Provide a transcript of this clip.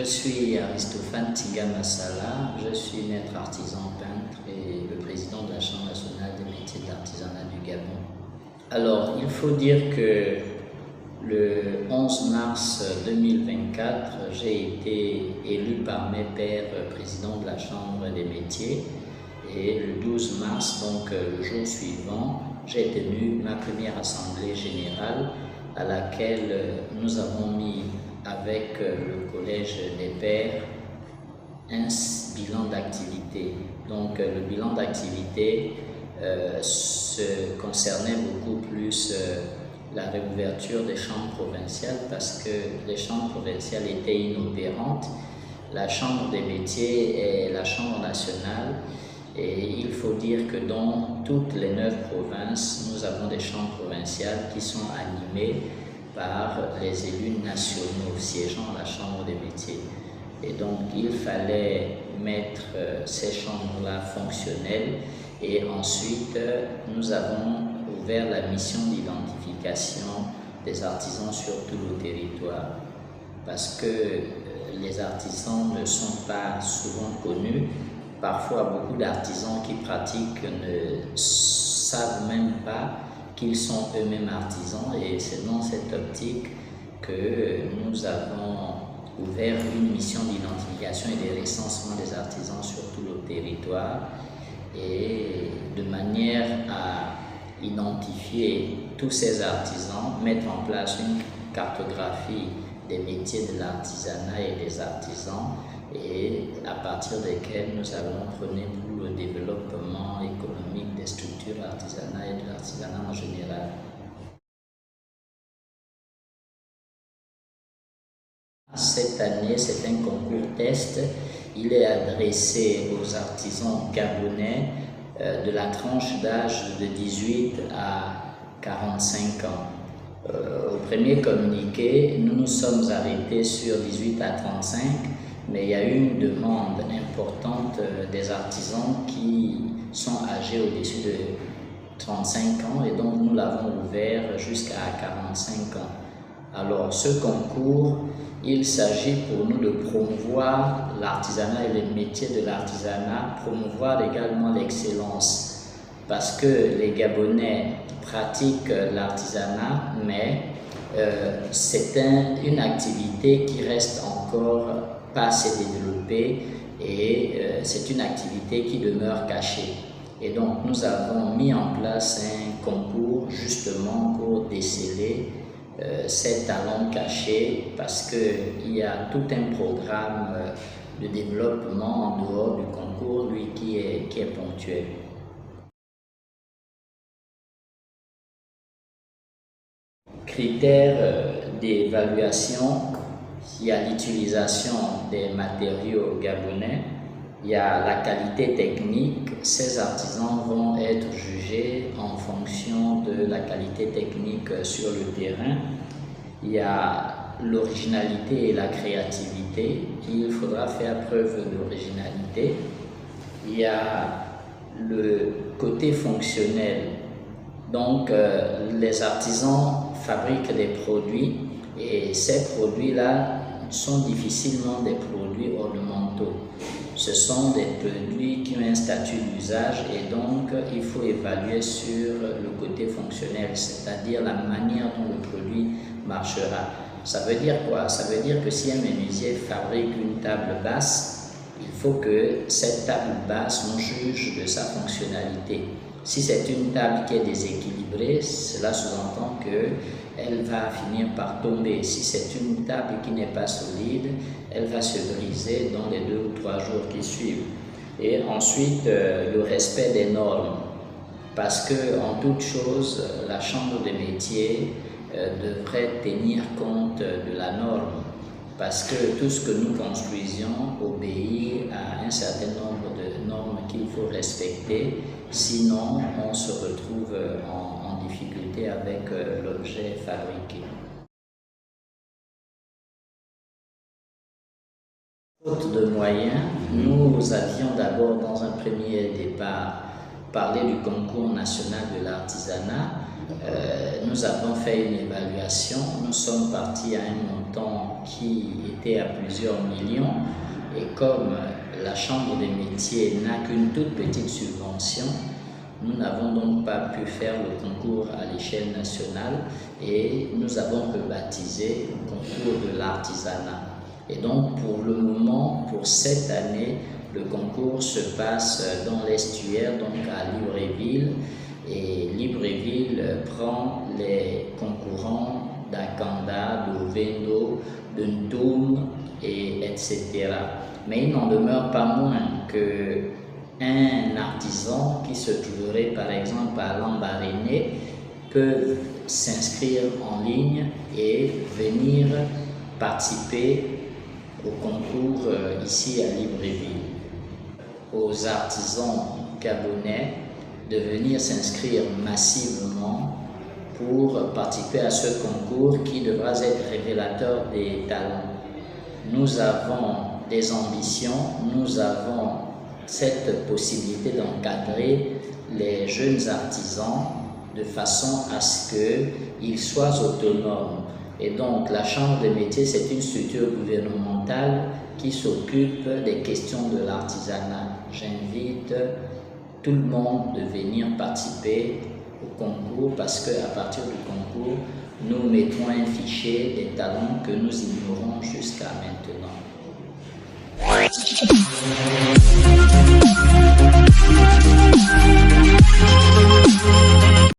Je suis Aristophane Tinga Massala, je suis maître artisan peintre et le président de la Chambre nationale des métiers de l'artisanat du Gabon. Alors, il faut dire que le 11 mars 2024, j'ai été élu par mes pairs président de la Chambre des métiers et le 12 mars, donc le jour suivant, j'ai tenu ma première assemblée générale à laquelle nous avons mis avec le collège des pairs un bilan d'activité. Donc le bilan d'activité se concernait beaucoup plus la réouverture des chambres provinciales parce que les chambres provinciales étaient inopérantes. La Chambre des métiers est la Chambre nationale et il faut dire que dans toutes les 9 provinces, nous avons des chambres provinciales qui sont animées par les élus nationaux siégeant à la Chambre des métiers. Et donc, il fallait mettre ces chambres-là fonctionnelles et ensuite, nous avons ouvert la mission d'identification des artisans sur tout le territoire parce que les artisans ne sont pas souvent connus. Parfois, beaucoup d'artisans qui pratiquent ne savent même pas qu'ils sont eux-mêmes artisans et c'est dans cette optique que nous avons ouvert une mission d'identification et de recensement des artisans sur tout le territoire et de manière à identifier tous ces artisans, mettre en place une cartographie des métiers de l'artisanat et des artisans et à partir desquels nous allons prôner pour le développement économique des structures artisanales et de l'artisanat en général. Cette année, c'est un concours test. Il est adressé aux artisans gabonais de la tranche d'âge de 18 à 45 ans. Au premier communiqué, nous nous sommes arrêtés sur 18 à 35, mais il y a eu une demande importante des artisans qui sont âgés au-dessus de 35 ans et donc nous l'avons ouvert jusqu'à 45 ans. Alors ce concours, il s'agit pour nous de promouvoir l'artisanat et les métiers de l'artisanat, promouvoir également l'excellence parce que les Gabonais pratiquent l'artisanat, mais c'est une activité qui reste encore pas assez développée et c'est une activité qui demeure cachée. Et donc nous avons mis en place un concours justement pour déceler ces talents cachés parce qu'il y a tout un programme de développement en dehors du concours, lui, qui est ponctuel. Critères d'évaluation, il y a l'utilisation des matériaux gabonais, il y a la qualité technique. Ces artisans vont être jugés en fonction de la qualité technique sur le terrain. Il y a l'originalité et la créativité. Il faudra faire preuve d'originalité. Il y a le côté fonctionnel. Donc, les artisans fabriquent des produits et ces produits-là sont difficilement des produits ornementaux. Ce sont des produits qui ont un statut d'usage et donc il faut évaluer sur le côté fonctionnel, c'est-à-dire la manière dont le produit marchera. Ça veut dire quoi? Ça veut dire que si un menuisier fabrique une table basse, il faut que cette table basse, on juge de sa fonctionnalité. Si c'est une table qui est déséquilibrée, cela sous-entend qu'elle va finir par tomber. Si c'est une table qui n'est pas solide, elle va se briser dans les 2 ou 3 jours qui suivent. Et ensuite, le respect des normes. Parce qu'en toute chose, la Chambre des métiers devrait tenir compte de la norme. Parce que tout ce que nous construisions obéit à un certain nombre de normes qu'il faut respecter, sinon on se retrouve en difficulté avec l'objet fabriqué. Faute de moyens, nous avions d'abord dans un premier départ parlé du concours national de l'artisanat, Nous avons fait une évaluation, nous sommes partis à un montant qui était à plusieurs millions et comme la Chambre des métiers n'a qu'une toute petite subvention, nous n'avons donc pas pu faire le concours à l'échelle nationale et nous avons rebaptisé le concours de l'artisanat. Et donc pour le moment, pour cette année, le concours se passe dans l'estuaire, donc à Libreville. Et Libreville prend les concurrents d'Akanda, d'Ovendo, de Ntoum, etc. Mais il n'en demeure pas moins qu'un artisan qui se trouverait par exemple à Lambaréné peut s'inscrire en ligne et venir participer au concours ici à Libreville. Aux artisans gabonais de venir s'inscrire massivement pour participer à ce concours qui devra être révélateur des talents. Nous avons des ambitions, nous avons cette possibilité d'encadrer les jeunes artisans de façon à ce qu'ils soient autonomes. Et donc la Chambre des métiers, c'est une structure gouvernementale qui s'occupe des questions de l'artisanat. J'invite tout le monde de venir participer au concours parce qu'à partir du concours, nous mettons un fichier des talents que nous ignorons jusqu'à maintenant.